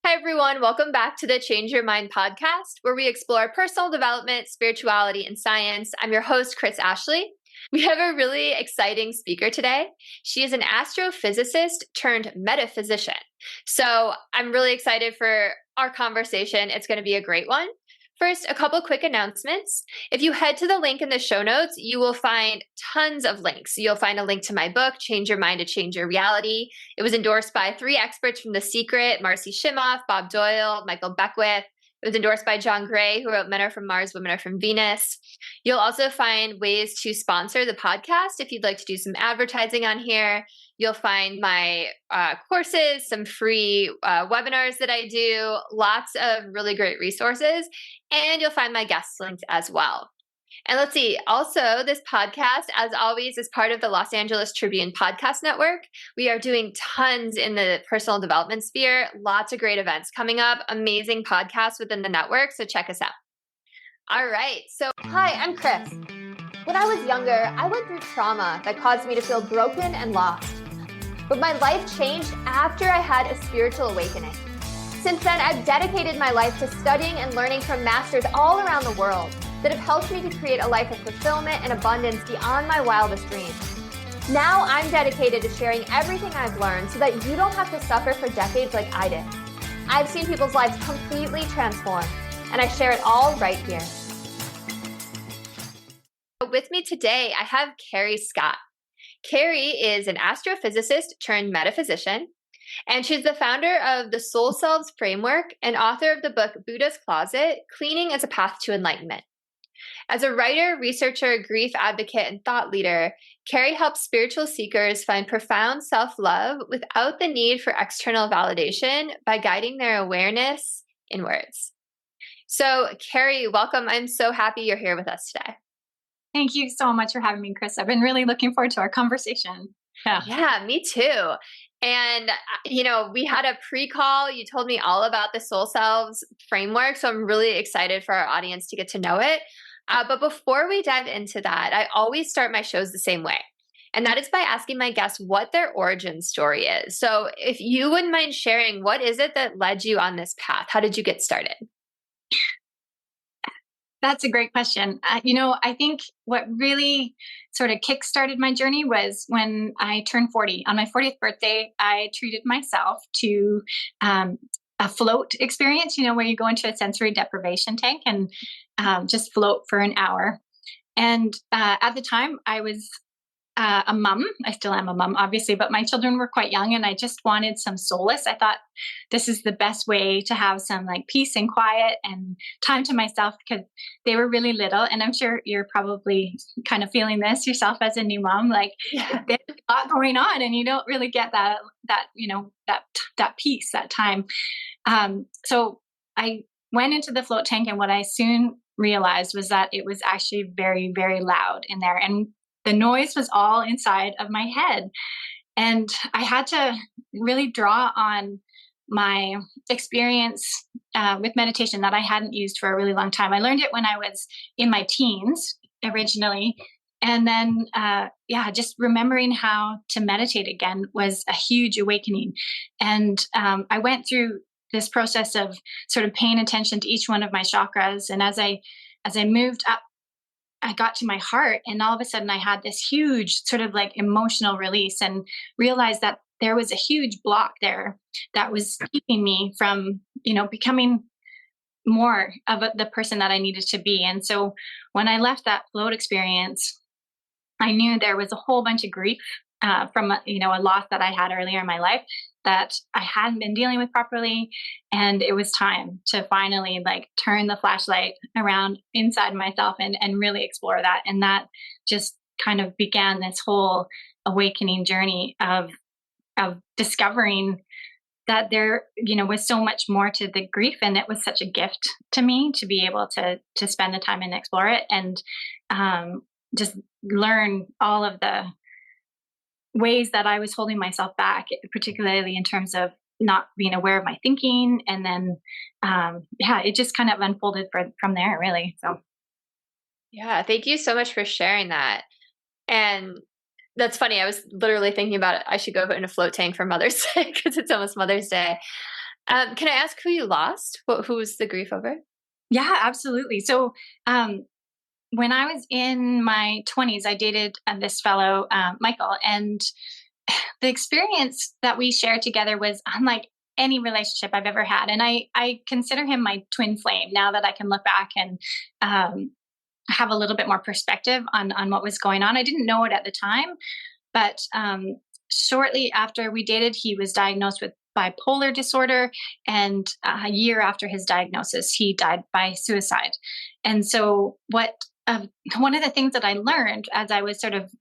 Hi, everyone. Welcome back to the Change Your Mind podcast, where we explore personal development, spirituality, and science. I'm your host, Chris Ashley. We have a really exciting speaker today. She is an astrophysicist turned metaphysician. So I'm really excited for our conversation. It's going to be a great one. First, a couple quick announcements. If you head to the link in the show notes, you will find tons of links. You'll find a link to my book, Change Your Mind to Change Your Reality. It was endorsed by 3 experts from The Secret, Marcy Shimoff, Bob Doyle, Michael Beckwith. It was endorsed by John Gray, who wrote Men Are From Mars, Women Are From Venus. You'll also find ways to sponsor the podcast if you'd like to do some advertising on here. You'll find my courses, some free webinars that I do, lots of really great resources, and you'll find my guest links as well. And let's see, also this podcast, as always, is part of the Los Angeles Tribune Podcast Network. We are doing tons in the personal development sphere, lots of great events coming up, amazing podcasts within the network, so check us out. All right, so hi, I'm Chris. When I was younger, I went through trauma that caused me to feel broken and lost. But my life changed after I had a spiritual awakening. Since then, I've dedicated my life to studying and learning from masters all around the world that have helped me to create a life of fulfillment and abundance beyond my wildest dreams. Now I'm dedicated to sharing everything I've learned so that you don't have to suffer for decades like I did. I've seen people's lives completely transformed, and I share it all right here. With me today, I have Kerri Scott. Kerri is an astrophysicist turned metaphysician, and she's the founder of the Soul Selves Framework and author of the book Buddha's Closet, Cleaning as a Path to Enlightenment. As a writer, researcher, grief advocate, and thought leader, Kerri helps spiritual seekers find profound self-love without the need for external validation by guiding their awareness inwards. So, Kerri, welcome. I'm so happy you're here with us today. Thank you so much for having me, Chris. I've been really looking forward to our conversation. Yeah, me too. And, we had a pre-call. You told me all about the Soul Selves Framework, so I'm really excited for our audience to get to know it. But before we dive into that, I always start my shows the same way. And that is by asking my guests what their origin story is. So if you wouldn't mind sharing, what is it that led you on this path? How did you get started? That's a great question. I think what really sort of kickstarted my journey was when I turned 40. On my 40th birthday, I treated myself to a float experience, where you go into a sensory deprivation tank and just float for an hour. And at the time, I was a mom. I still am a mom, obviously, but my children were quite young and I just wanted some solace. I thought this is the best way to have some peace and quiet and time to myself because they were really little. And I'm sure you're probably kind of feeling this yourself as a new mom. There's a lot going on and you don't really get that peace, that time. So I went into the float tank and what I soon realized was that it was actually very, very loud in there. And the noise was all inside of my head. And I had to really draw on my experience with meditation that I hadn't used for a really long time. I learned it when I was in my teens originally. And then, just remembering how to meditate again was a huge awakening. And I went through this process of sort of paying attention to each one of my chakras. And as I moved up, I got to my heart and all of a sudden I had this huge sort of emotional release and realized that there was a huge block there that was keeping me from, becoming more of the person that I needed to be. And so when I left that float experience, I knew there was a whole bunch of grief from, a loss that I had earlier in my life that I hadn't been dealing with properly. And it was time to finally turn the flashlight around inside myself and really explore that. And that just kind of began this whole awakening journey of discovering that there, was so much more to the grief. And it was such a gift to me to be able to spend the time and explore it and just learn all of the ways that I was holding myself back, particularly in terms of not being aware of my thinking. And then, it just kind of unfolded from there, really. So. Yeah. Thank you so much for sharing that. And that's funny. I was literally thinking about it. I should go in a float tank for Mother's Day because it's almost Mother's Day. Can I ask who you lost? Who was the grief over? Yeah, absolutely. So, when I was in my 20s, I dated this fellow, Michael, and the experience that we shared together was unlike any relationship I've ever had. And I consider him my twin flame now that I can look back and have a little bit more perspective on what was going on. I didn't know it at the time, but shortly after we dated, he was diagnosed with bipolar disorder. And a year after his diagnosis, he died by suicide. And so, one of the things that I learned as I was sort of,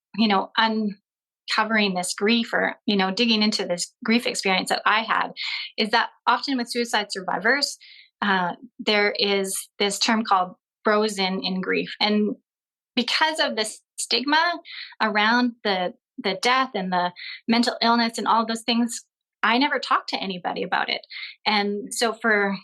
uncovering this grief, or, digging into this grief experience that I had, is that often with suicide survivors, there is this term called frozen in grief. And because of the stigma around the death and the mental illness and all those things, I never talked to anybody about it. And so for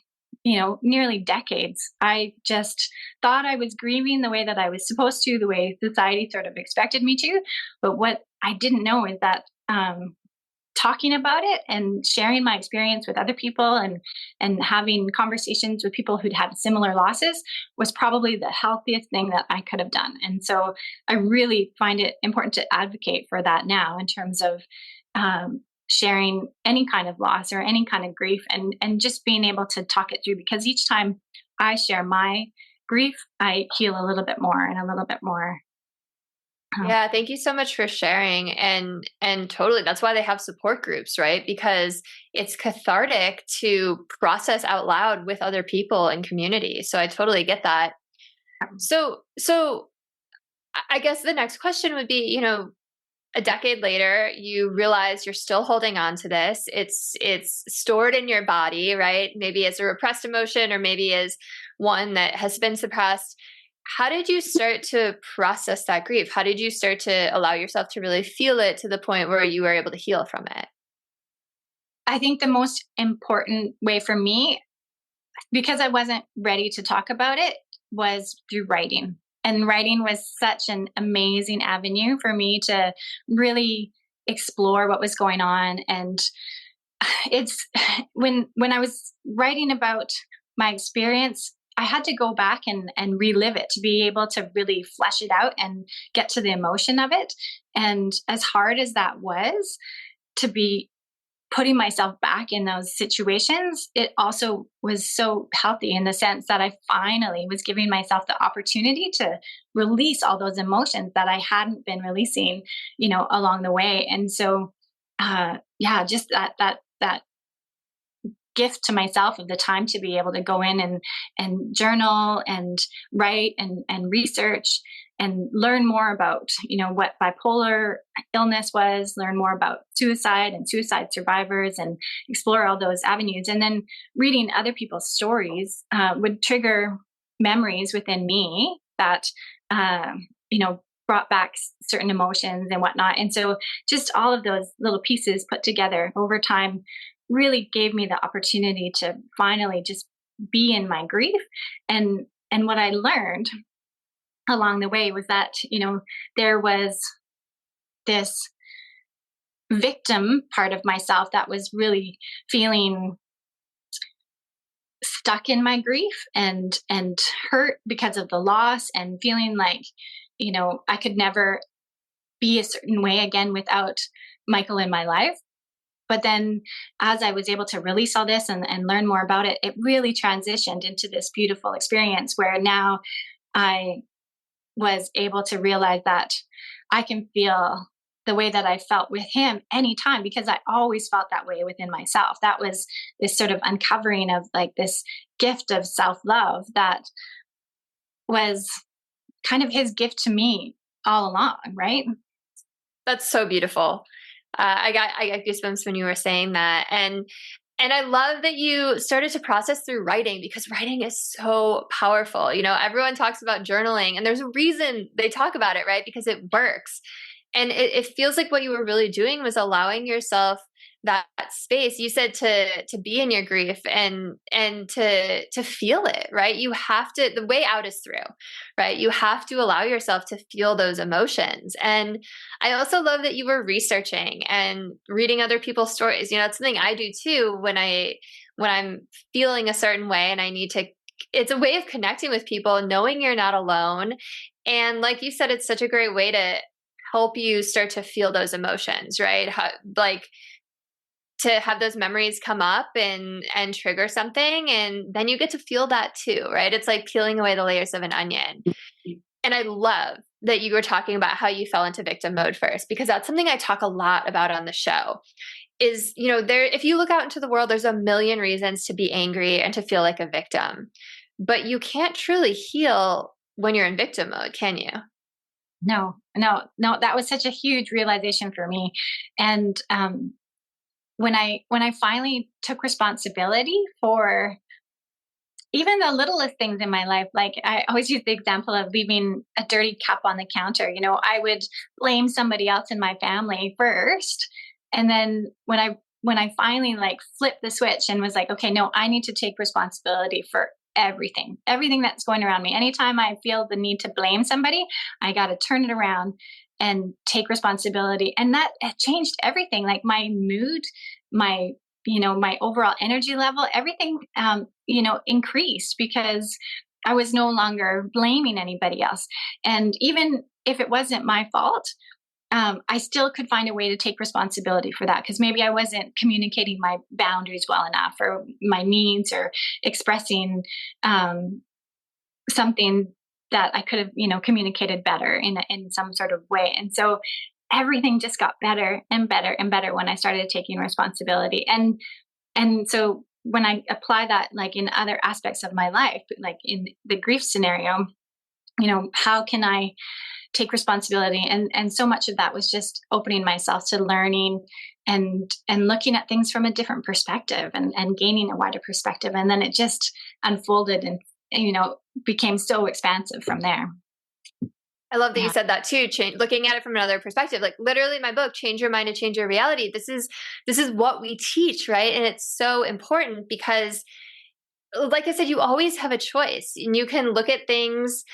nearly decades, I just thought I was grieving the way that I was supposed to, the way society sort of expected me to. But what I didn't know is that talking about it and sharing my experience with other people, and having conversations with people who'd had similar losses, was probably the healthiest thing that I could have done. And so I really find it important to advocate for that now, in terms of sharing any kind of loss or any kind of grief, and just being able to talk it through, because each time I share my grief, I heal a little bit more and a little bit more. Yeah, thank you so much for sharing. And totally, that's why they have support groups, right? Because it's cathartic to process out loud with other people in community. So I totally get that. So I guess the next question would be, a decade later, you realize you're still holding on to this. It's stored in your body, right? Maybe as a repressed emotion, or maybe as one that has been suppressed. How did you start to process that grief? How did you start to allow yourself to really feel it to the point where you were able to heal from it? I think the most important way for me, because I wasn't ready to talk about it, was through writing. And writing was such an amazing avenue for me to really explore what was going on. And it's when I was writing about my experience, I had to go back and relive it to be able to really flesh it out and get to the emotion of it. And as hard as that was, to be putting myself back in those situations, it also was so healthy, in the sense that I finally was giving myself the opportunity to release all those emotions that I hadn't been releasing, along the way. And so, just that gift to myself of the time to be able to go in and journal and write and research and learn more about, what bipolar illness was, learn more about suicide and suicide survivors, and explore all those avenues. And then reading other people's stories would trigger memories within me that, brought back certain emotions and whatnot. And so just all of those little pieces put together over time really gave me the opportunity to finally just be in my grief. And what I learned along the way was that, there was this victim part of myself that was really feeling stuck in my grief and hurt because of the loss, and feeling like, I could never be a certain way again without Michael in my life. But then as I was able to release all this and learn more about it, it really transitioned into this beautiful experience where now I was able to realize that I can feel the way that I felt with him anytime, because I always felt that way within myself. That was this sort of uncovering of like this gift of self-love that was kind of his gift to me all along, right? That's so beautiful. I got goosebumps when you were saying that. And I love that you started to process through writing, because writing is so powerful. Everyone talks about journaling, and there's a reason they talk about it, right? Because it works. And it feels like what you were really doing was allowing yourself that space. You said to be in your grief and to feel it, right? You have to, the way out is through, right? You have to allow yourself to feel those emotions. And I also love that you were researching and reading other people's stories. It's something I do too when when I'm feeling a certain way and I need to, it's a way of connecting with people, knowing you're not alone. And like you said, it's such a great way to help you start to feel those emotions, right? Like to have those memories come up and trigger something, and then you get to feel that too, right? It's like peeling away the layers of an onion. And I love that you were talking about how you fell into victim mode first, because that's something I talk a lot about on the show. Is, there, if you look out into the world, there's a million reasons to be angry and to feel like a victim, but you can't truly heal when you're in victim mode, can you? No. That was such a huge realization for me. And when I finally took responsibility for even the littlest things in my life, like I always use the example of leaving a dirty cup on the counter. I would blame somebody else in my family first. And then when I finally like flipped the switch and was like, okay, no, I need to take responsibility for everything that's going around me. Anytime I feel the need to blame somebody, I got to turn it around and take responsibility. And that changed everything, like my mood, my my overall energy level, everything, increased because I was no longer blaming anybody else. And even if it wasn't my fault, I still could find a way to take responsibility for that, because maybe I wasn't communicating my boundaries well enough, or my needs, or expressing something that I could have, communicated better in some sort of way. And so everything just got better and better and better when I started taking responsibility. And so when I apply that, like in other aspects of my life, like in the grief scenario, how can I take responsibility? And so much of that was just opening myself to learning and looking at things from a different perspective, and gaining a wider perspective. And then it just unfolded and, became so expansive from there. I love that you said that too. Looking at it from another perspective, like literally my book, Change Your Mind to Change Your Reality. This is what we teach, right? And it's so important because, like I said, you always have a choice, and you can look at things.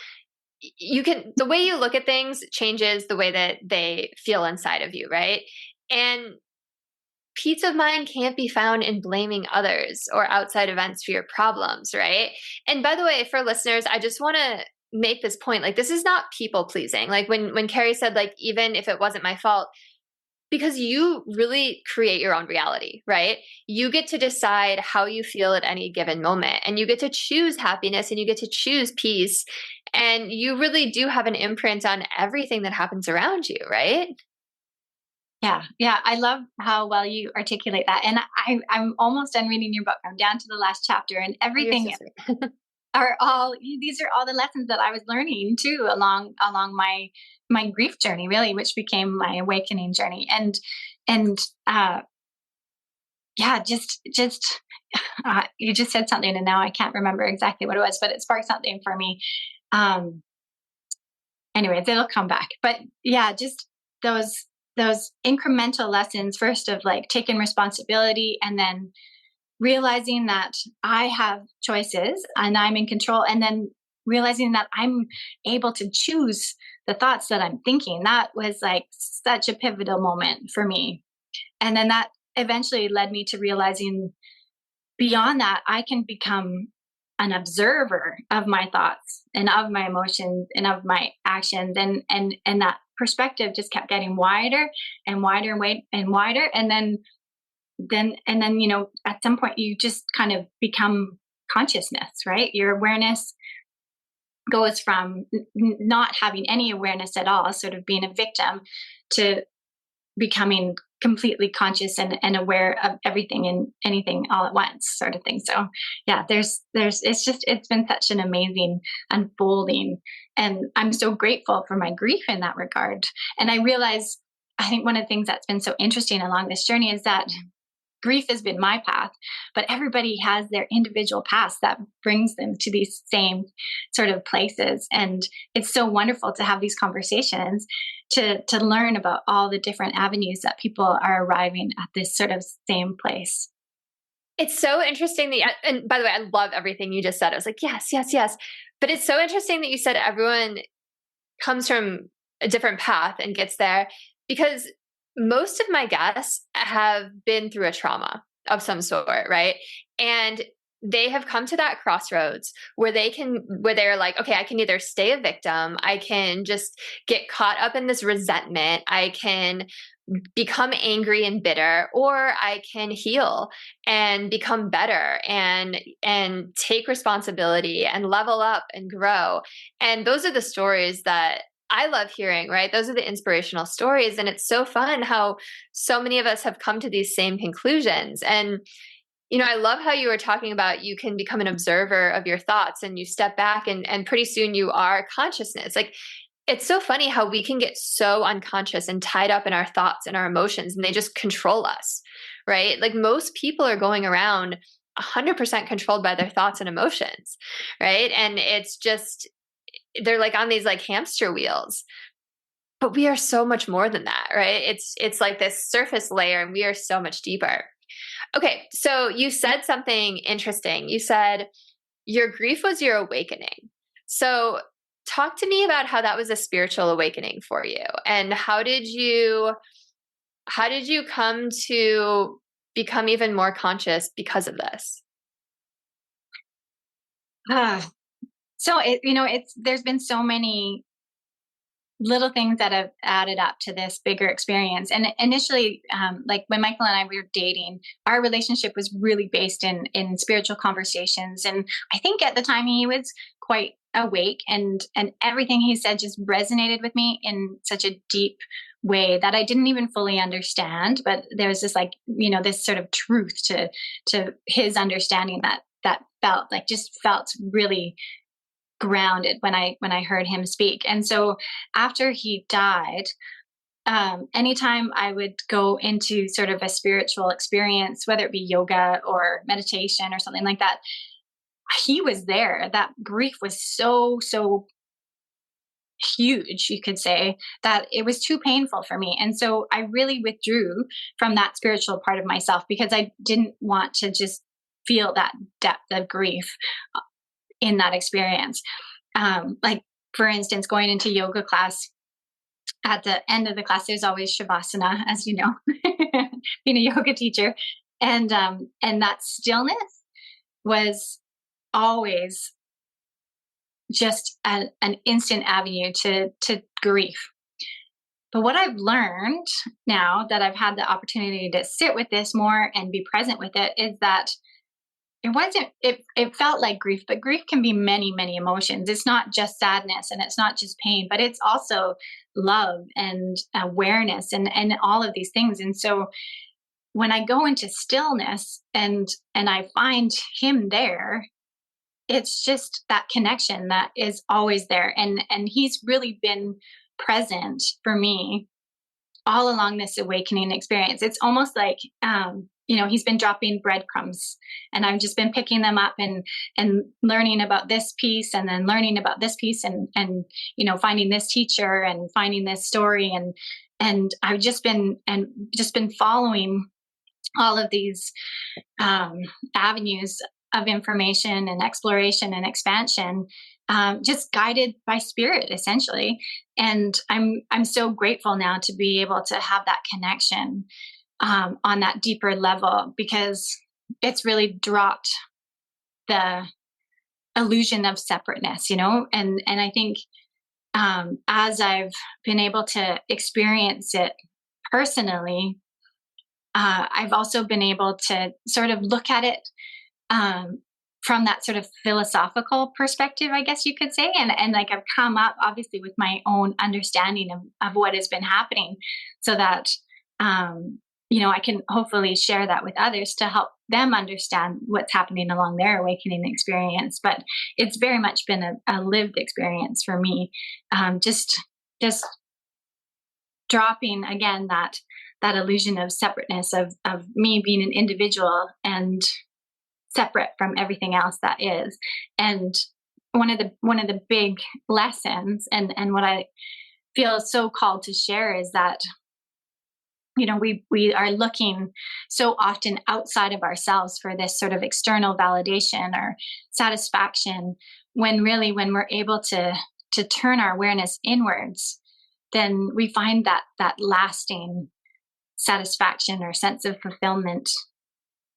The way you look at things changes the way that they feel inside of you, right? And peace of mind can't be found in blaming others or outside events for your problems, right? And by the way, for listeners, I just want to make this point, like this is not people pleasing. Like when Kerri said, like, even if it wasn't my fault, because you really create your own reality, right? You get to decide how you feel at any given moment, and you get to choose happiness, and you get to choose peace, and you really do have an imprint on everything that happens around you, right? Yeah. I love how well you articulate that. And I'm almost done reading your book. I'm down to the last chapter, and everything these are all the lessons that I was learning too along my grief journey, really, which became my awakening journey. And just you just said something, and now I can't remember exactly what it was, but it sparked something for me. Anyways, it'll come back. But yeah, just those incremental lessons, first of like taking responsibility, and then realizing that I have choices and I'm in control, and then realizing that I'm able to choose the thoughts that I'm thinking. That was like such a pivotal moment for me. And then that eventually led me to realizing beyond that, I can become an observer of my thoughts and of my emotions and of my actions. And that perspective just kept getting wider and wider and wider. And then, at some point you just kind of become consciousness, right? Your awareness goes from not having any awareness at all, sort of being a victim, to becoming completely conscious and aware of everything and anything all at once, sort of thing. So yeah, it's been such an amazing unfolding, and I'm so grateful for my grief in that regard. And I think one of the things that's been so interesting along this journey is that grief has been my path, but everybody has their individual paths that brings them to these same sort of places. And it's so wonderful to have these conversations to learn about all the different avenues that people are arriving at this sort of same place. It's so interesting that, and by the way, I love everything you just said. I was like, yes, yes, yes. But it's so interesting that you said everyone comes from a different path and gets there, because most of my guests have been through a trauma. of some sort, right? And they have come to that crossroads where they're like, okay, I can either stay a victim, I can just get caught up in this resentment, I can become angry and bitter, or I can heal and become better and take responsibility and level up and grow. And those are the stories that I love hearing, right? Those are the inspirational stories. And it's so fun how so many of us have come to these same conclusions. And I love how you were talking about you can become an observer of your thoughts and you step back and pretty soon you are consciousness. Like, it's so funny how we can get so unconscious and tied up in our thoughts and our emotions, and they just control us, right? Like, most people are going around 100% controlled by their thoughts and emotions, right? And it's just, they're like on these like hamster wheels. But we are so much more than that, right? It's like this surface layer, and we are so much deeper. Okay, so you said something interesting. You said your grief was your awakening. So talk to me about how that was a spiritual awakening for you, and how did you come to become even more conscious because of this? So there's been so many little things that have added up to this bigger experience. And initially, like when Michael and I were dating, our relationship was really based in spiritual conversations. And I think at the time he was quite awake, and everything he said just resonated with me in such a deep way that I didn't even fully understand. But there was this this sort of truth to his understanding that felt really grounded when I heard him speak. And so after he died, anytime I would go into sort of a spiritual experience, whether it be yoga or meditation or something like that, he was there. That grief was so huge, you could say, that it was too painful for me. And so I really withdrew from that spiritual part of myself because I didn't want to just feel that depth of grief in that experience. Like, for instance, going into yoga class, at the end of the class, there's always Shavasana, as you know, being a yoga teacher. And that stillness was always just an instant avenue to grief. But what I've learned now that I've had the opportunity to sit with this more and be present with it is that it felt like grief, but grief can be many, many emotions. It's not just sadness and it's not just pain, but it's also love and awareness and all of these things. And so when I go into stillness and I find him there, it's just that connection that is always there. And he's really been present for me all along this awakening experience. It's almost like, he's been dropping breadcrumbs, and I've just been picking them up and learning about this piece, and then learning about this piece, and finding this teacher and finding this story, and I've just been following all of these avenues of information and exploration and expansion, just guided by spirit, essentially. And I'm so grateful now to be able to have that connection on that deeper level, because it's really dropped the illusion of separateness, and I think as I've been able to experience it personally, I've also been able to sort of look at it from that sort of philosophical perspective, I guess you could say. And like, I've come up obviously with my own understanding of what has been happening, so that, I can hopefully share that with others to help them understand what's happening along their awakening experience. But it's very much been a lived experience for me. Just dropping again that illusion of separateness of me being an individual and separate from everything else that is. And one of the big lessons and what I feel so called to share is that, we are looking so often outside of ourselves for this sort of external validation or satisfaction, when really, when we're able to turn our awareness inwards, then we find that lasting satisfaction or sense of fulfillment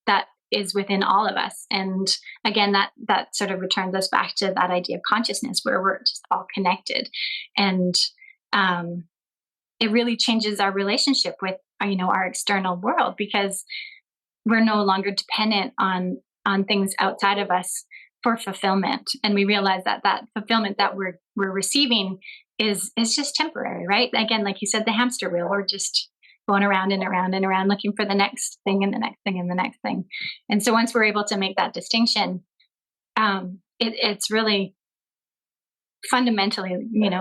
that is within all of us. And again, that sort of returns us back to that idea of consciousness, where we're just all connected. And it really changes our relationship with, our external world, because we're no longer dependent on things outside of us for fulfillment. And we realize that fulfillment that we're receiving is just temporary, right? Again, like you said, the hamster wheel, we're just going around and around and around looking for the next thing and the next thing and the next thing. And so once we're able to make that distinction, it's really fundamentally,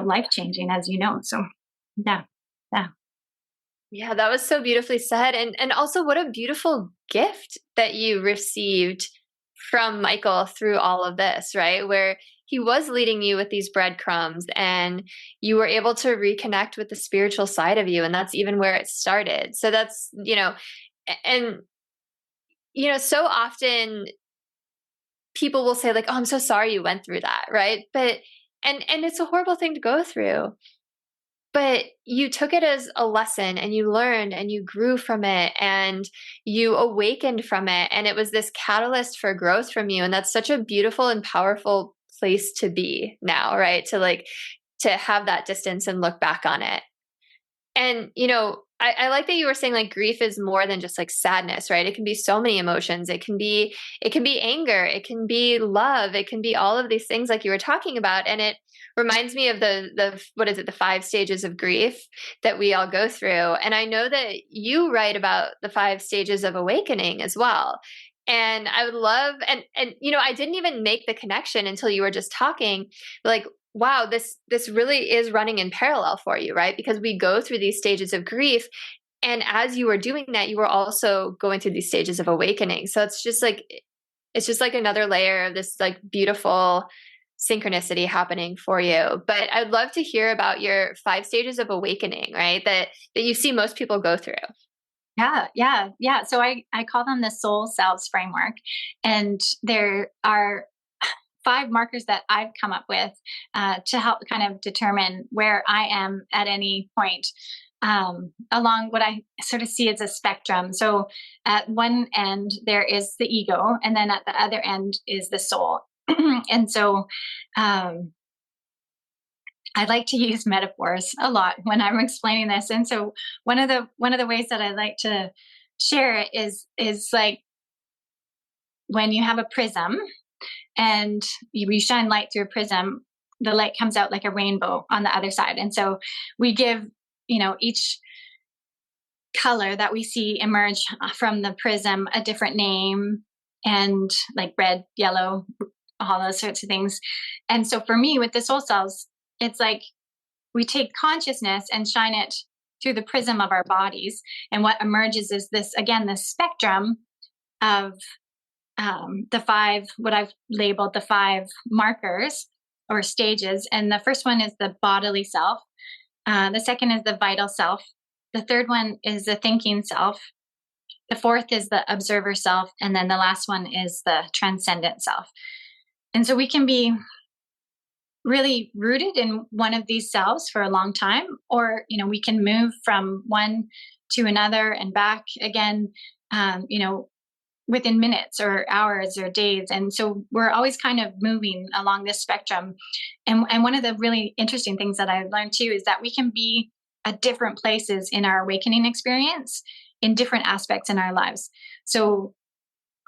life changing, as you know. So yeah. Yeah, that was so beautifully said. And also what a beautiful gift that you received from Michael through all of this, right? Where he was leading you with these breadcrumbs and you were able to reconnect with the spiritual side of you. And that's even where it started. So that's, and, so often people will say like, oh, I'm so sorry you went through that. Right. But, and it's a horrible thing to go through. But you took it as a lesson and you learned and you grew from it and you awakened from it. And it was this catalyst for growth from you. And that's such a beautiful and powerful place to be now, right? To have that distance and look back on it. And, I like that you were saying like grief is more than just like sadness, right? It can be so many emotions. It can be anger. It can be love. It can be all of these things like you were talking about. And it reminds me of the what is it, the 5 stages of grief that we all go through. And I know that you write about the 5 stages of awakening as well. And I would love, and I didn't even make the connection until you were just talking, like, wow, this really is running in parallel for you, right? Because we go through these stages of grief. And as you were doing that, you were also going through these stages of awakening. So it's just like another layer of this like beautiful synchronicity happening for you. But I'd love to hear about your 5 stages of awakening, right? That you see most people go through. Yeah. So I call them the Soul Selves Framework. And there are 5 markers that I've come up with to help kind of determine where I am at any point along what I sort of see as a spectrum. So at one end, there is the ego, and then at the other end is the soul. And so I like to use metaphors a lot when I'm explaining this. And so one of the ways that I like to share it is like when you have a prism and you shine light through a prism, the light comes out like a rainbow on the other side. And so we give, each color that we see emerge from the prism a different name, and like red, yellow, all those sorts of things. And so for me with the soul cells, it's like we take consciousness and shine it through the prism of our bodies. And what emerges is this spectrum of the 5, what I've labeled the 5 markers or stages. And the first one is the bodily self. The second is the vital self. The third one is the thinking self. The fourth is the observer self. And then the last one is the transcendent self. And so we can be really rooted in one of these selves for a long time, or, we can move from one to another and back again, within minutes or hours or days. And so we're always kind of moving along this spectrum. And one of the really interesting things that I've learned too is that we can be at different places in our awakening experience in different aspects in our lives. So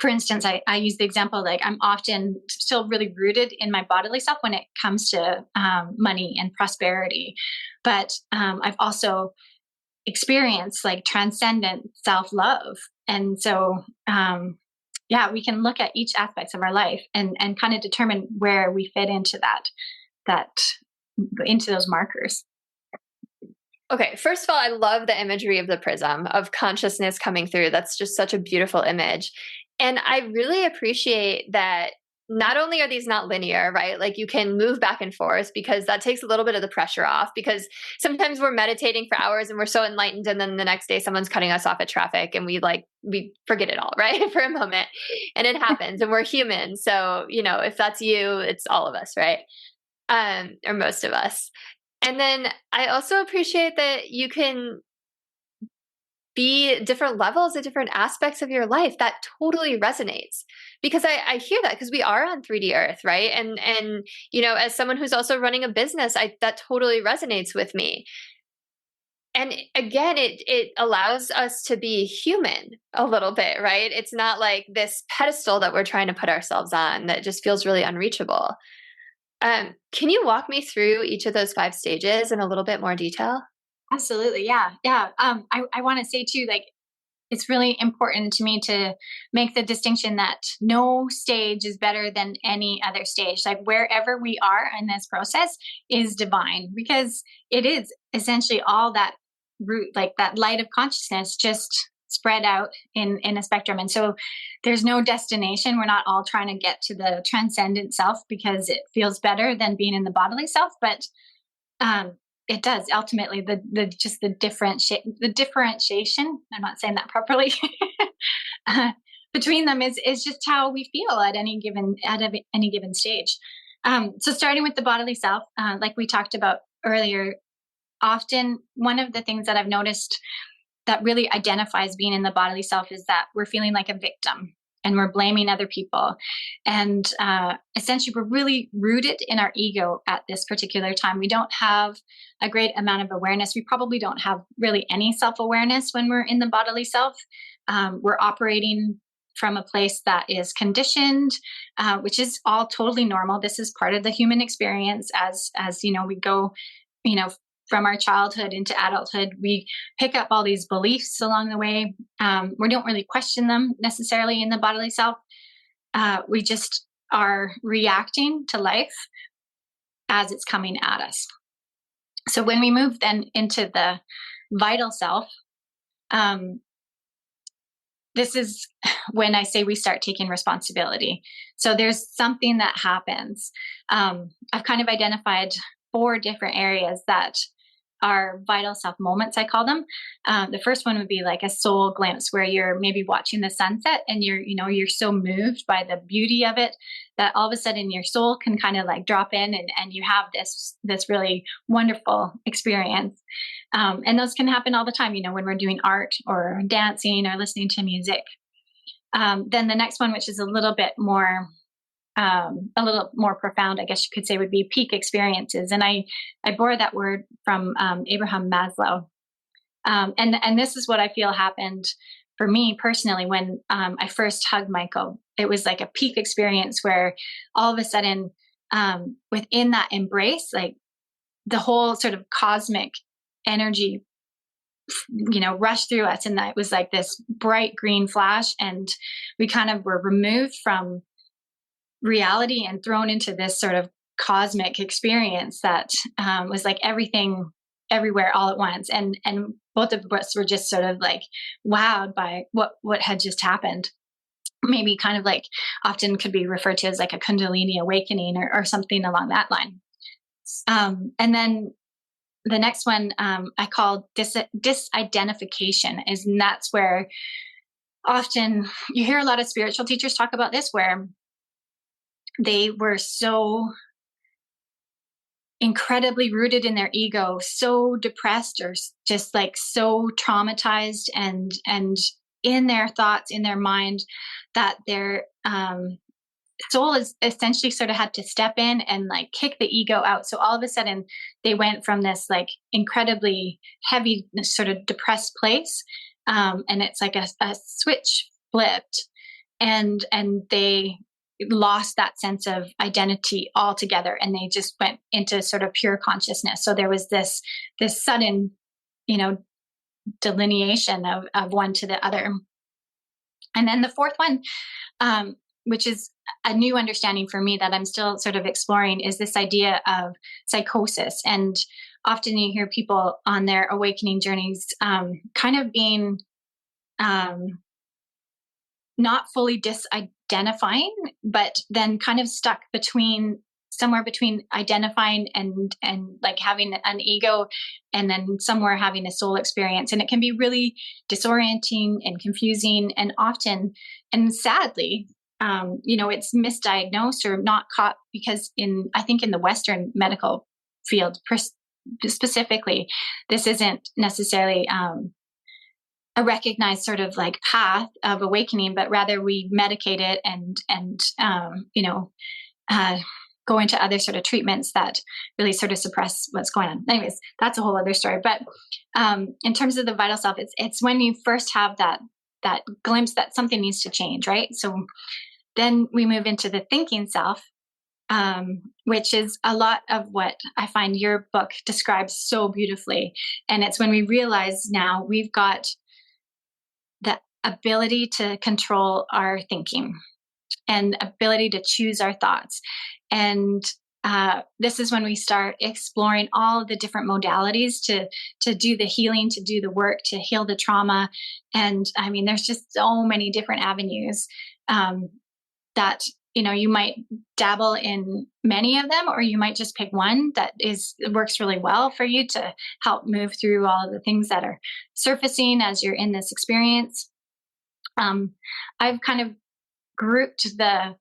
for instance, I use the example, like I'm often still really rooted in my bodily self when it comes to money and prosperity. But I've also experienced like transcendent self-love. And so, we can look at each aspect of our life and kind of determine where we fit into into those markers. Okay, first of all, I love the imagery of the prism of consciousness coming through. That's just such a beautiful image. And I really appreciate that not only are these not linear, right? Like you can move back and forth, because that takes a little bit of the pressure off, because sometimes we're meditating for hours and we're so enlightened, and then the next day someone's cutting us off at traffic and we forget it all, right? For a moment. And it happens, and we're human. So, if that's you, it's all of us, right? Or most of us. And then I also appreciate that you can be different levels at different aspects of your life. That totally resonates, because I hear that, because we are on 3D Earth, right? And as someone who's also running a business, that totally resonates with me. And again, it allows us to be human a little bit, right? It's not like this pedestal that we're trying to put ourselves on that just feels really unreachable. Can you walk me through each of those 5 stages in a little bit more detail? Absolutely. Yeah. Yeah. I want to say too, like, it's really important to me to make the distinction that no stage is better than any other stage. Like, wherever we are in this process is divine, because it is essentially all that root, like that light of consciousness, just spread out in a spectrum. And so there's no destination. We're not all trying to get to the transcendent self because it feels better than being in the bodily self. But um, it does ultimately the differentiation. I'm not saying that properly. Between them is just how we feel at any given stage. So starting with the bodily self, like we talked about earlier, often one of the things that I've noticed that really identifies being in the bodily self is that we're feeling like a victim and we're blaming other people. And essentially, we're really rooted in our ego at this particular time. We don't have a great amount of awareness. We probably don't have really any self-awareness when we're in the bodily self. We're operating from a place that is conditioned, which is all totally normal. This is part of the human experience. As we go, from our childhood into adulthood, we pick up all these beliefs along the way. We don't really question them necessarily in the bodily self. We just are reacting to life as it's coming at us. So when we move then into the vital self, this is when I say we start taking responsibility. So there's something that happens. I've kind of identified 4 different areas that are vital self moments, I call them. The first one would be like a soul glimpse, where you're maybe watching the sunset and you're so moved by the beauty of it that all of a sudden your soul can kind of like drop in, and you have this really wonderful experience. And those can happen all the time, when we're doing art or dancing or listening to music. Then the next one, which is a little more profound, I guess you could say, would be peak experiences. And I borrowed that word from Abraham Maslow. And this is what I feel happened for me personally when I first hugged Michael. It was like a peak experience where all of a sudden, within that embrace, like the whole sort of cosmic energy, rushed through us. And that was like this bright green flash. And we kind of were removed from reality and thrown into this sort of cosmic experience that was like everything everywhere all at once, and both of us were just sort of like wowed by what had just happened. Maybe kind of like often could be referred to as like a Kundalini awakening or something along that line. And then the next one I call disidentification, and that's where often you hear a lot of spiritual teachers talk about this, where they were so incredibly rooted in their ego, so depressed or just like so traumatized and in their thoughts, in their mind, that their soul is essentially sort of had to step in and like kick the ego out. So all of a sudden they went from this like incredibly heavy sort of depressed place, and it's like a switch flipped, and they lost that sense of identity altogether, and they just went into sort of pure consciousness. So there was this sudden, delineation of one to the other. And then the fourth one, which is a new understanding for me that I'm still sort of exploring, is this idea of psychosis. And often you hear people on their awakening journeys kind of being not fully disidentifying, but then kind of stuck somewhere between identifying and like having an ego, and then somewhere having a soul experience. And it can be really disorienting and confusing, and often, and sadly, it's misdiagnosed or not caught, because I think in the Western medical field specifically, this isn't necessarily a recognized sort of like path of awakening, but rather we medicate it and go into other sort of treatments that really sort of suppress what's going on. Anyways, that's a whole other story. But in terms of the vital self, it's when you first have that glimpse that something needs to change, right? So then we move into the thinking self, which is a lot of what I find your book describes so beautifully. And it's when we realize now we've got the ability to control our thinking and ability to choose our thoughts. And this is when we start exploring all the different modalities to do the healing, to do the work, to heal the trauma. And I mean, there's just so many different avenues that you might dabble in many of them, or you might just pick one that works really well for you to help move through all of the things that are surfacing as you're in this experience. I've kind of grouped the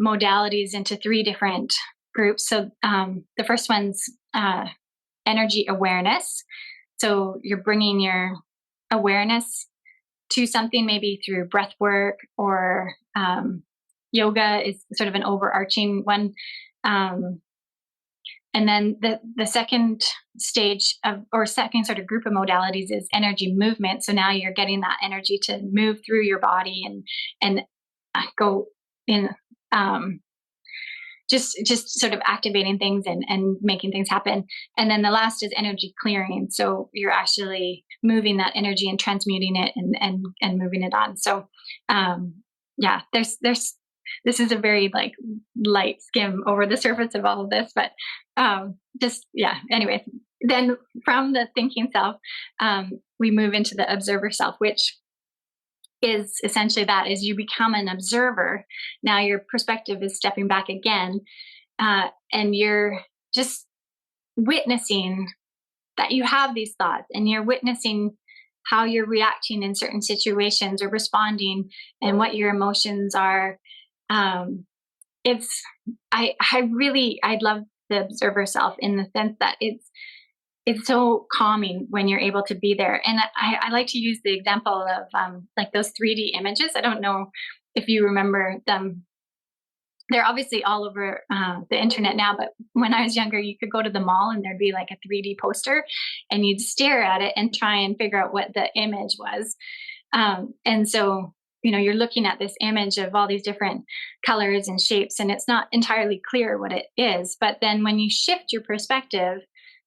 modalities into 3 different groups. So the first one's energy awareness. So you're bringing your awareness to something, maybe through breath work, or yoga is sort of an overarching one. And then the second stage or second sort of group of modalities is energy movement. So now you're getting that energy to move through your body and go in, just sort of activating things and making things happen. And then the last is energy clearing. So you're actually moving that energy and transmuting it and moving it on. So this is a very like light skim over the surface of all of this, but anyway, then from the thinking self, we move into the observer self, which is essentially that is you become an observer. Now your perspective is stepping back again, and you're just witnessing that you have these thoughts, and you're witnessing how you're reacting in certain situations or responding and what your emotions are. I love the observer self in the sense that it's so calming when you're able to be there. And I like to use the example of like those 3D images. I don't know if you remember them. They're obviously all over the internet now, but when I was younger, you could go to the mall and there'd be like a 3D poster and you'd stare at it and try and figure out what the image was. And so you're looking at this image of all these different colors and shapes, and it's not entirely clear what it is. But then when you shift your perspective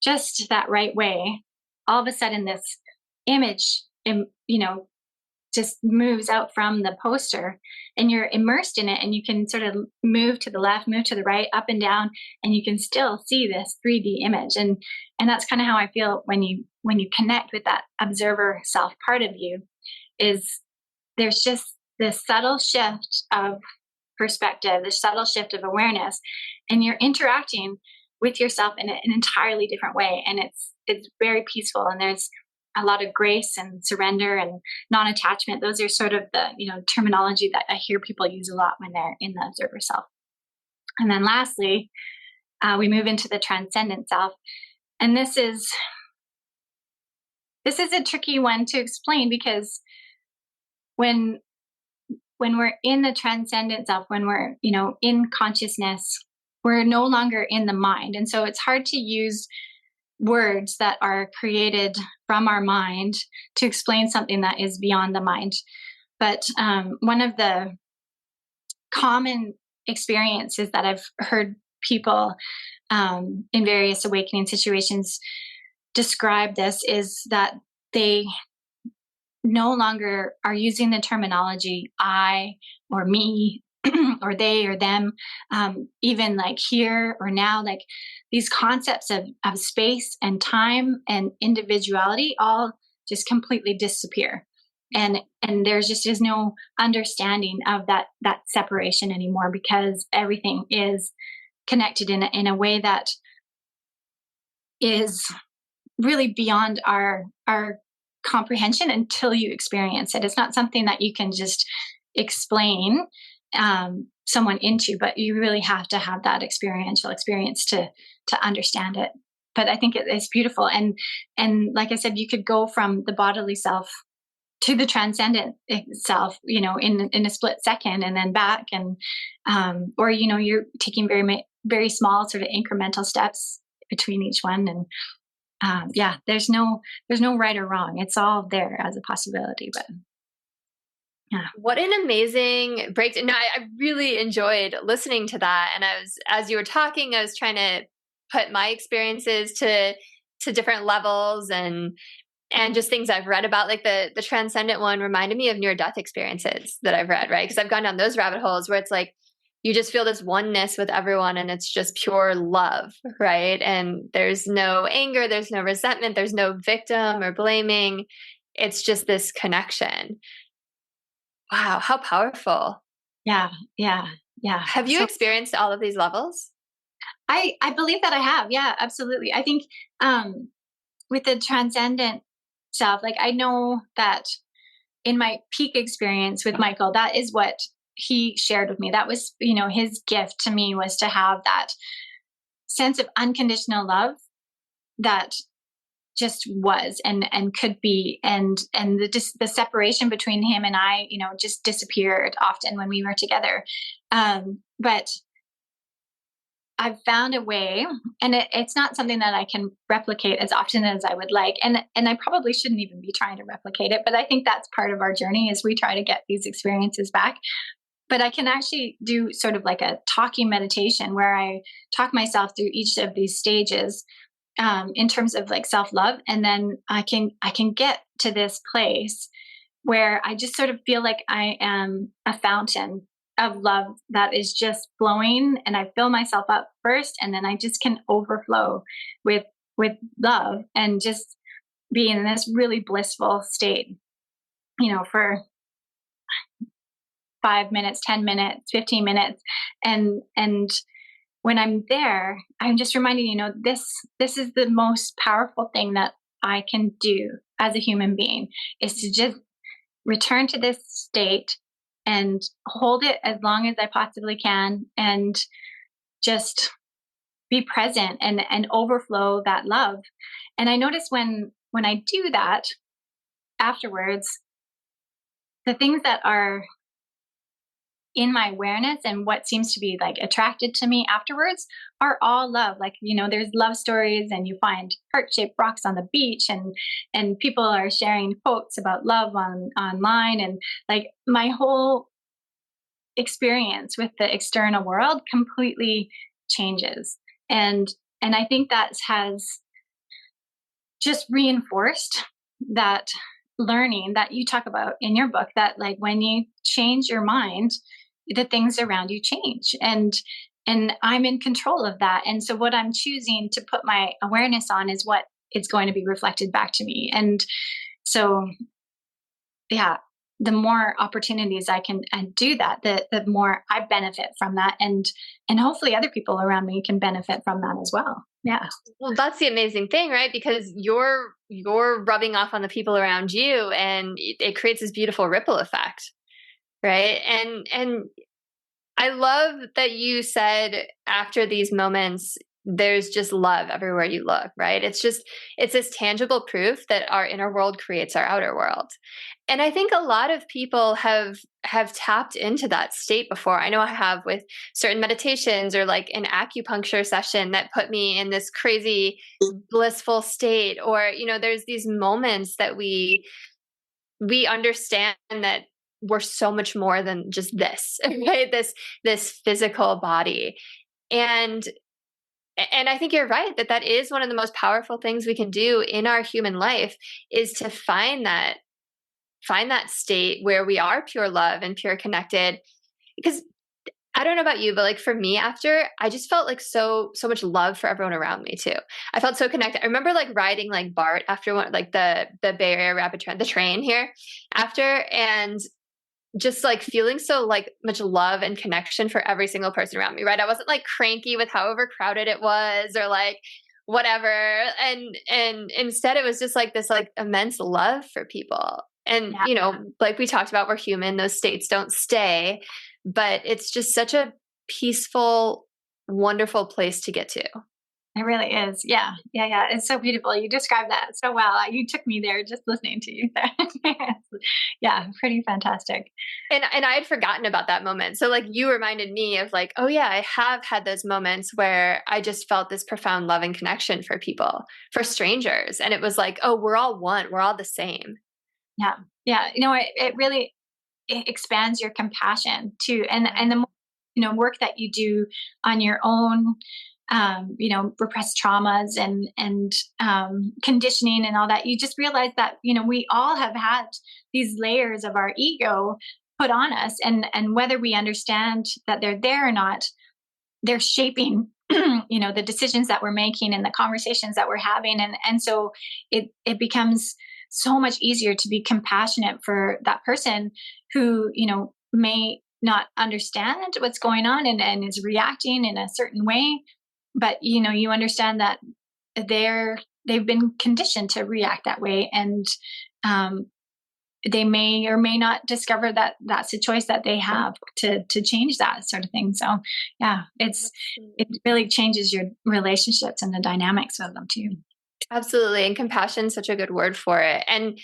just that right way, all of a sudden this image, just moves out from the poster, and you're immersed in it, and you can sort of move to the left, move to the right, up and down, and you can still see this 3D image. And that's kind of how I feel when you connect with that observer self part of you. Is there's just this subtle shift of perspective, this subtle shift of awareness, and you're interacting with yourself in an entirely different way. And it's very peaceful, and there's a lot of grace and surrender and non-attachment. Those are sort of the terminology that I hear people use a lot when they're in the observer self. And then lastly, we move into the transcendent self. And this is a tricky one to explain, because when we're in the transcendent self, when we're, in consciousness, we're no longer in the mind. And so it's hard to use words that are created from our mind to explain something that is beyond the mind. But one of the common experiences that I've heard people in various awakening situations describe this is that they no longer are using the terminology I or me or they or them, even like here or now. Like these concepts of space and time and individuality all just completely disappear. And there's just is no understanding of that separation anymore, because everything is connected in a way that is really beyond our comprehension until you experience it. It's not something that you can just explain someone into, but you really have to have that experiential experience to understand it. But I think it's beautiful. And like I said, you could go from the bodily self to the transcendent itself, you know, in a split second, and then back, and or, you know, you're taking very small sort of incremental steps between each one. And yeah, there's no right or wrong. It's all there as a possibility. But yeah. What an amazing breakdown. No, I really enjoyed listening to that. And as you were talking, I was trying to put my experiences to different levels, and just things I've read about. Like the transcendent one reminded me of near-death experiences that I've read, right? Because I've gone down those rabbit holes where it's like you just feel this oneness with everyone, and it's just pure love, right? And there's no anger, there's no resentment, there's no victim or blaming. It's just this connection. Wow, how powerful. Yeah, yeah, yeah. Have you experienced all of these levels? I believe that I have. Yeah, absolutely. I think with the transcendent self, like I know that in my peak experience with Michael, that is what he shared with me. That was, you know, his gift to me, was to have that sense of unconditional love that just was and could be, and the separation between him and I, you know, just disappeared often when we were together. But I've found a way, and it's not something that I can replicate as often as I would like, and I probably shouldn't even be trying to replicate it. But I think that's part of our journey, is we try to get these experiences back. But I can actually do sort of like a talking meditation where I talk myself through each of these stages, in terms of like self-love, and then I can get to this place where I just sort of feel like I am a fountain of love that is just flowing, and I fill myself up first, and then I just can overflow with love, and just be in this really blissful state, you know, for 5 minutes, 10 minutes, 15 minutes. And when I'm there, I'm just reminding, you know, this is the most powerful thing that I can do as a human being, is to just return to this state and hold it as long as I possibly can, and just be present and overflow that love. And I notice when I do that, afterwards, the things that are in my awareness and what seems to be like attracted to me afterwards are all love. Like, you know, there's love stories, and you find heart-shaped rocks on the beach, and people are sharing quotes about love online, and like my whole experience with the external world completely changes. And I think that has just reinforced that learning that you talk about in your book, that like when you change your mind, the things around you change, and I'm in control of that. And so what I'm choosing to put my awareness on is what is going to be reflected back to me. And so, yeah, the more opportunities I can do that, the more I benefit from that, and hopefully other people around me can benefit from that as well. Yeah. Well, that's the amazing thing, right? Because you're rubbing off on the people around you, and it creates this beautiful ripple effect, right? And I love that you said after these moments, there's just love everywhere you look, right? It's this tangible proof that our inner world creates our outer world. And I think a lot of people have tapped into that state before. I know I have, with certain meditations, or like an acupuncture session that put me in this crazy blissful state. Or, you know, there's these moments that we understand that we're so much more than just this, right? This physical body. And I think you're right that is one of the most powerful things we can do in our human life, is to find that state where we are pure love and pure connected. Because I don't know about you, but like for me, after, I just felt like so much love for everyone around me too. I felt so connected. I remember like riding like BART after one, like the Bay Area Rapid Transit, the train here after, and just like feeling so like much love and connection for every single person around me, right? I wasn't like cranky with how overcrowded it was, or like whatever. And instead it was just like this like immense love for people. And, Yeah. you know, like we talked about, we're human, those states don't stay, but it's just such a peaceful, wonderful place to get to. It really is. Yeah. Yeah. Yeah. It's so beautiful. You described that so well. You took me there just listening to you. Yeah. Pretty fantastic. And I had forgotten about that moment. So like you reminded me of like, oh yeah, I have had those moments where I just felt this profound love and connection for people, for strangers. And it was like, oh, we're all one. We're all the same. Yeah. Yeah. It really it expands your compassion too. And the more, work that you do on your own, repressed traumas and conditioning and all that, you just realize that, we all have had these layers of our ego put on us, and whether we understand that they're there or not, they're shaping the decisions that we're making and the conversations that we're having, and so it becomes so much easier to be compassionate for that person who may not understand what's going on and is reacting in a certain way, but you understand that they've been conditioned to react that way, and they may or may not discover that that's a choice that they have to change that sort of thing. So yeah, it really changes your relationships and the dynamics of them too. Absolutely. And compassion is such a good word for it. And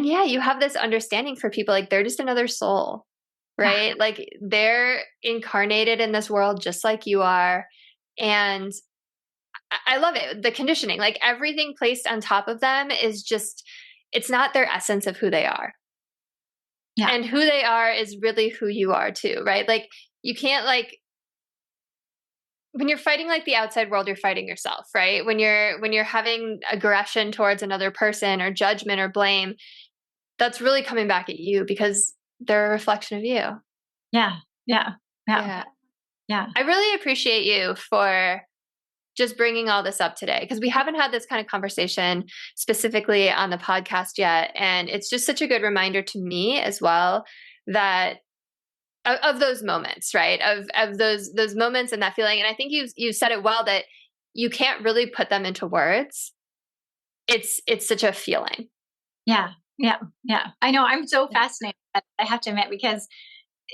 yeah, you have this understanding for people, like they're just another soul, right? Like they're incarnated in this world just like you are. And I love it. The conditioning, like everything placed on top of them is just, it's not their essence of who they are. Yeah. And who they are is really who you are too, right? Like you can't when you're fighting like the outside world, you're fighting yourself, right? When you're having aggression towards another person or judgment or blame, that's really coming back at you because they're a reflection of you. Yeah. Yeah. Yeah. Yeah. I really appreciate you for just bringing all this up today, because we haven't had this kind of conversation specifically on the podcast yet. And it's just such a good reminder to me as well that of those moments, right? Of those moments and that feeling. And I think you said it well, that you can't really put them into words. It's such a feeling. Yeah. Yeah. Yeah. I know. I'm so fascinated, I have to admit, because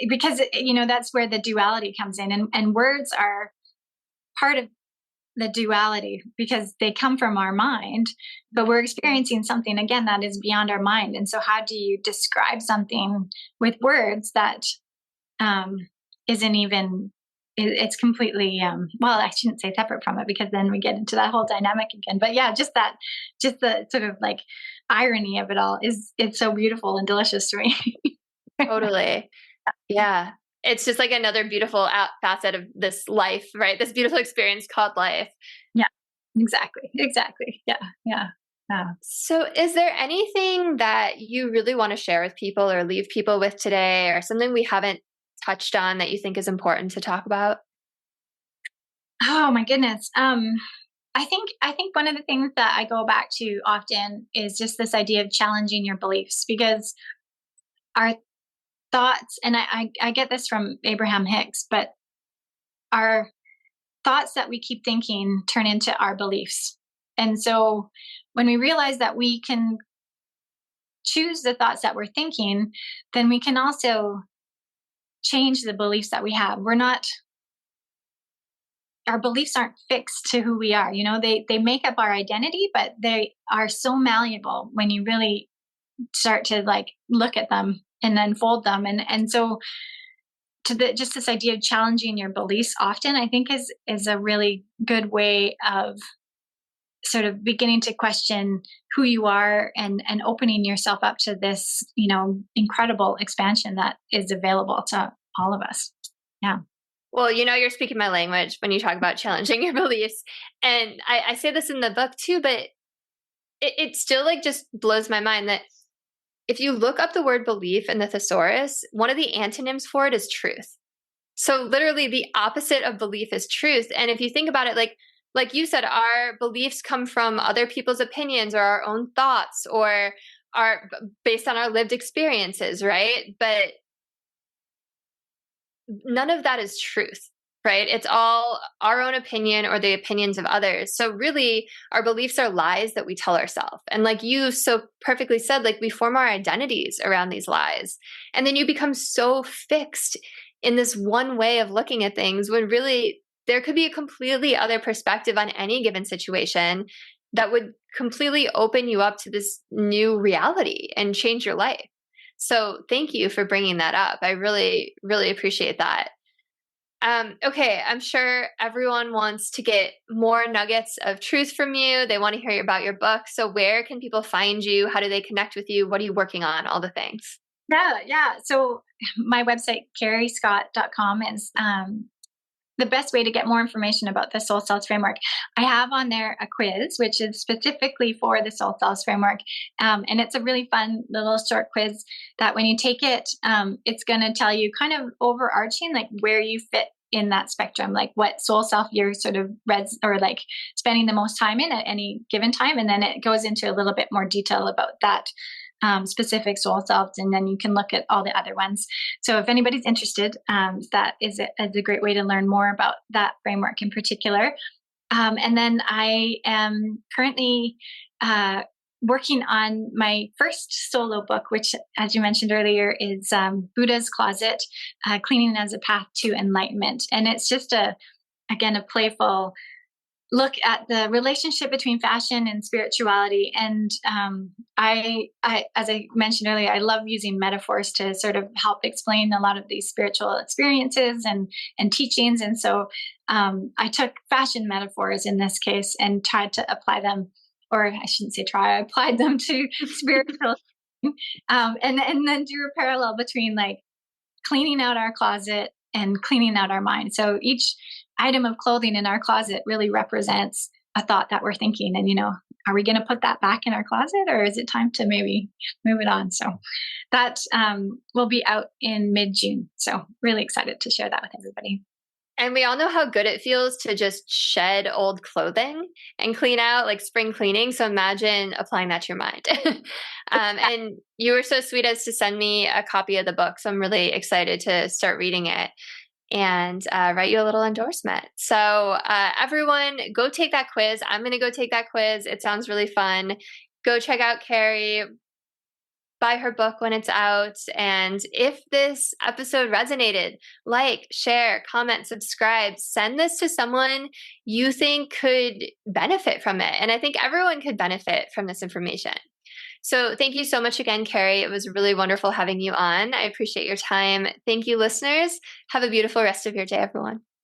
that's where the duality comes in, and words are part of the duality because they come from our mind, but we're experiencing something again that is beyond our mind. And so how do you describe something with words that isn't even, it's completely well, I shouldn't say separate from it, because then we get into that whole dynamic again. But yeah, just the sort of like irony of it all it's so beautiful and delicious to me. Totally. Yeah. It's just like another beautiful facet of this life, right? This beautiful experience called life. Yeah, exactly. Yeah. So is there anything that you really want to share with people or leave people with today, or something we haven't touched on that you think is important to talk about? Oh my goodness. I think one of the things that I go back to often is just this idea of challenging your beliefs, because our thoughts, and I get this from Abraham Hicks, but our thoughts that we keep thinking turn into our beliefs. And so when we realize that we can choose the thoughts that we're thinking, then we can also change the beliefs that we have. Our beliefs aren't fixed to who we are. They make up our identity, but they are so malleable when you really start to like look at them and unfold them. And so just this idea of challenging your beliefs often, I think is a really good way of sort of beginning to question who you are and opening yourself up to this, incredible expansion that is available to all of us. Yeah. Well, you're speaking my language when you talk about challenging your beliefs. And I say this in the book too, but it still like just blows my mind that if you look up the word belief in the thesaurus, one of the antonyms for it is truth. So literally the opposite of belief is truth. And if you think about it, like you said, our beliefs come from other people's opinions or our own thoughts or are based on our lived experiences, right? But none of that is truth, right? It's all our own opinion or the opinions of others. So really our beliefs are lies that we tell ourselves. And like you so perfectly said, like we form our identities around these lies. And then you become so fixed in this one way of looking at things when really there could be a completely other perspective on any given situation that would completely open you up to this new reality and change your life. So thank you for bringing that up. I really, really appreciate that. Okay, I'm sure everyone wants to get more nuggets of truth from you. They want to hear about your book. So where can people find you? How do they connect with you? What are you working on? All the things. Yeah. So my website, kerriscott.com, is the best way to get more information about the Soul Selves Framework. I have on there a quiz, which is specifically for the Soul Selves Framework. And it's a really fun little short quiz that when you take it, it's going to tell you kind of overarching, like where you fit in that spectrum, like what soul self you're sort of or like spending the most time in at any given time. And then it goes into a little bit more detail about that specific soul selves, and then you can look at all the other ones. So if anybody's interested, that is a great way to learn more about that framework in particular. And then I am currently working on my first solo book, which, as you mentioned earlier, is Buddha's Closet, Cleaning as a Path to Enlightenment. And it's just again, a playful look at the relationship between fashion and spirituality. And I, as I mentioned earlier, I love using metaphors to sort of help explain a lot of these spiritual experiences and teachings. And so I took fashion metaphors in this case and tried to apply them, or I shouldn't say try, I applied them to spiritual, and then drew a parallel between like cleaning out our closet and cleaning out our mind. So each item of clothing in our closet really represents a thought that we're thinking. And, are we going to put that back in our closet, or is it time to maybe move it on? So that will be out in mid-June. So really excited to share that with everybody. And we all know how good it feels to just shed old clothing and clean out, like spring cleaning. So imagine applying that to your mind. And you were so sweet as to send me a copy of the book. So I'm really excited to start reading it and write you a little endorsement. So everyone, go take that quiz. I'm going to go take that quiz. It sounds really fun. Go check out Kerri. Buy her book when it's out. And if this episode resonated, like, share, comment, subscribe, send this to someone you think could benefit from it. And I think everyone could benefit from this information. So thank you so much again, Kerri. It was really wonderful having you on. I appreciate your time. Thank you, listeners. Have a beautiful rest of your day, everyone.